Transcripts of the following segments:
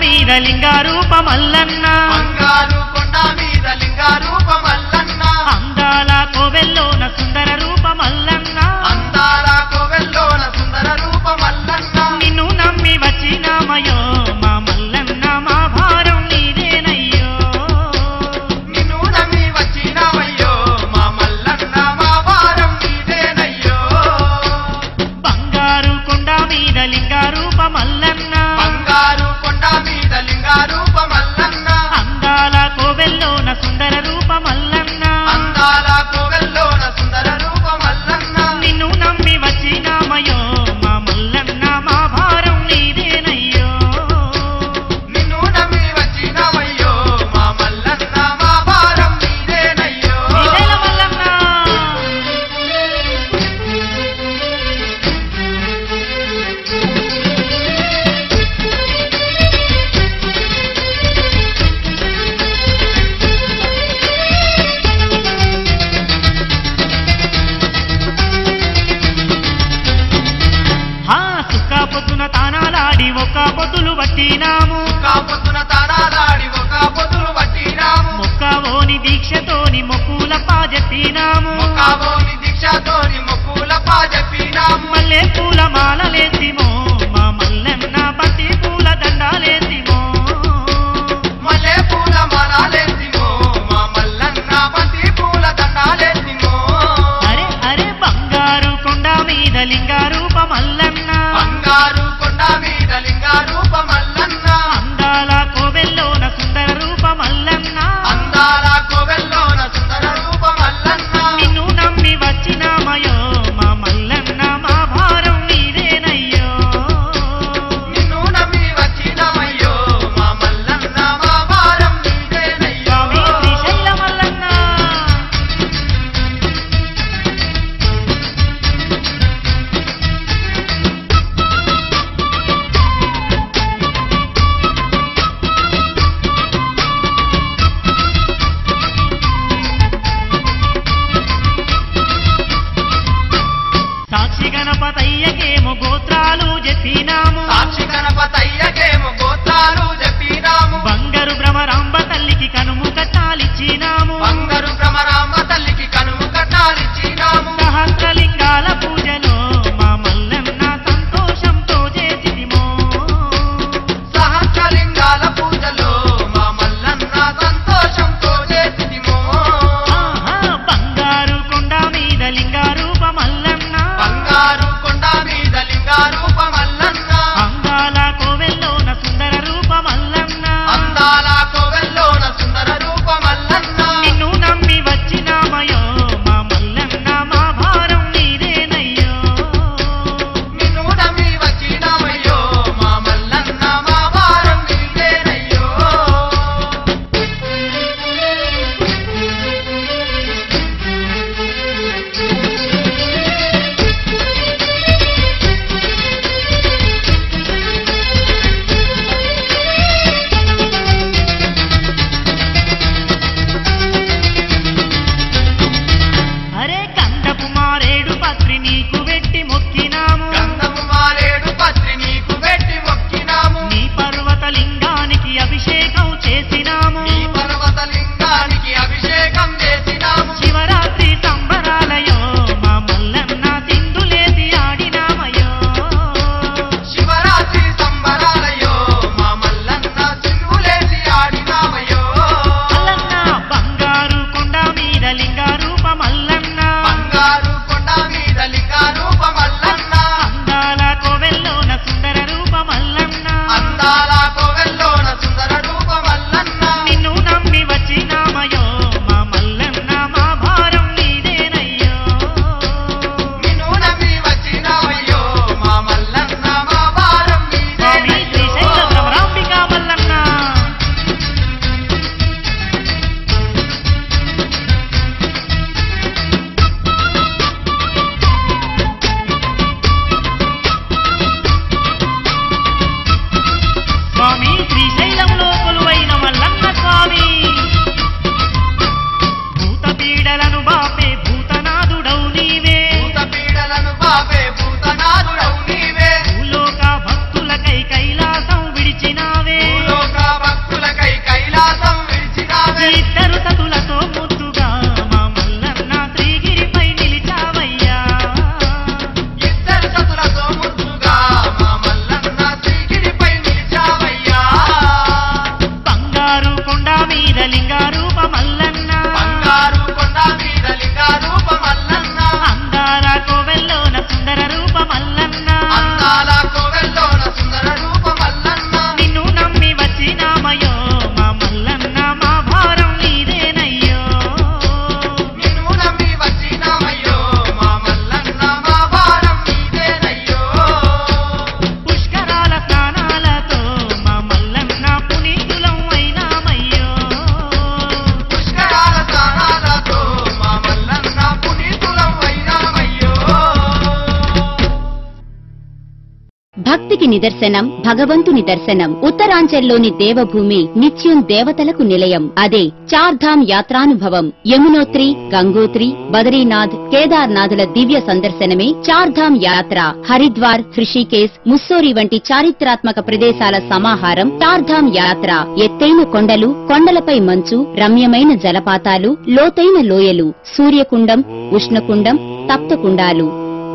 మీద లింగ రూప మల్లన్న బంగారు కొండ మీద లింగ రూప మల్లన్న అందాల కోవెల్లోన సుందర రూప మల్లన్న అందాల కోవెల్లోన సుందర రూప మల్లన్న నిన్ను నమ్మి వచ్చినామయో మా మల్లన్న మా భారం నీదేనయ్యో నిన్ను నమ్మి వచ్చినామయ్యో మా మల్లన్న మా భారం నీదేనయ్యో బంగారు కొండ మీద లింగ రూప మల్లన్న బంగారు కొండ మీద లింగ రూప మల్లన్న అందాల కోవెల్లోన సుందర రూప మల్లన్న అందాల కోవెల్లోన సుందర రూప మల్లన్న నిన్ను నమ్మి వచ్చినామయో మా మల్లన్న మా భారం నీదేనయ్యో నిన్ను నమ్మి వచ్చినామయ్యో మా మల్లన్న మా భారం నీదేనయ్యో నీదేల మల్లన్న సుక్క పొద్దున తానాలాడి ఒక్క పొద్దులు పట్టినాము కాపొద్దున తానాలాడి ఒక పొద్దులు పట్టినాము మొక్కవోని దీక్షతోని మొక్కుల పాజెత్తినాము కాబోని దీక్షతోని మొక్కుల పాజెప్పినాము మల్లె పూల మాలలేసిమో మా మల్లన్న బంతి పూల దండాలేసిమో మల్లె పూల మాలలేసిమో మా మల్లన్న బంతి పూల దండాలేసిమో అరే అరే బంగారు కొండ మీద లింగ రూప మల్లన్న బంగారు కొండ మీద లింగ రూప మల్లన్న అందాల కోవెల్లోన సుందర రూప మల్లన్న అందాల కోవెల్లోన సుందర రూప మల్లన్న నిన్ను నమ్మి వచ్చినామయో మా మల్లన్న మా భారం నీదేనయ్యో నిన్ను నమ్మి వచ్చినామయ్యో మా మల్లన్న మా భారం నీదేనయ్యో స్వామి శ్రీశైల మల్లన్న సాక్షి గణపతయ్యకేమో గోత్రాలు చెప్పినాము సాక్షి గణపతయ్యకేమో గోత్రాలు చెప్పినాము బంగారు భ్రమరాంబ తల్లికి కనుము కట్టాలిచ్చినాము బంగారు భ్రమరామ తల్లికి కనుము కట్టాలిచ్చినాము సహస్రలింగాల పూజలో మా మల్లన్న సంతోషంతో చేసిమో సహస్రలింగాల పూజలో మా మల్లన్న సంతోషంతో చేసిమో ఆహా బంగారు కొండ మీద లింగ రూప మల్లన్న బంగారు కొండ మీద లింగ రూప మల్లన్న అందాల కోవెల్లోన సుందర రూప మల్లన్న అందాల కోవెల్లోన సుందర రూప మల్లన్న నిన్ను నమ్మి భక్తికి నిదర్శనం, భగవంతుని దర్శనం. ఉత్తరాంచల్లోని దేవభూమి నిత్యం దేవతలకు నిలయం. అదే చార్ధామ్ యాత్రానుభవం. యమునోత్రి, గంగోత్రి, బదరీనాథ్, కేదార్నాథుల దివ్య సందర్శనమే చార్ధామ్ యాత్ర. హరిద్వార్, హృషికేశ్, ముస్సోరి వంటి చారిత్రాత్మక ప్రదేశాల సమాహారం చార్ధామ్ యాత్ర. ఎత్తైన కొండలు, కొండలపై మంచు, రమ్యమైన జలపాతాలు, లోతైన లోయలు, సూర్యకుండం, ఉష్ణకుండం, తప్తకుండాలు,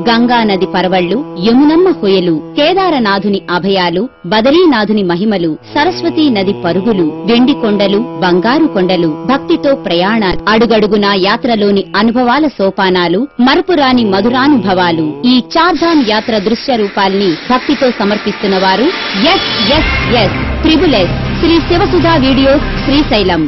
గంగానది పరవళ్లు, యమునమ్మ హొయలు, కేదారనాథుని అభయాలు, బదరీనాథుని మహిమలు, సరస్వతీ నది పరుగులు, వెండి కొండలు, బంగారు కొండలు, భక్తితో ప్రయాణాలు, అడుగడుగునా యాత్రలోని అనుభవాల సోపానాలు, మరపురాని మధురానుభవాలు. ఈ చార్ధామ్ యాత్ర దృశ్య రూపాల్ని భక్తితో సమర్పిస్తున్న వారు +S శ్రీ శివసుధా వీడియోస్, శ్రీశైలం.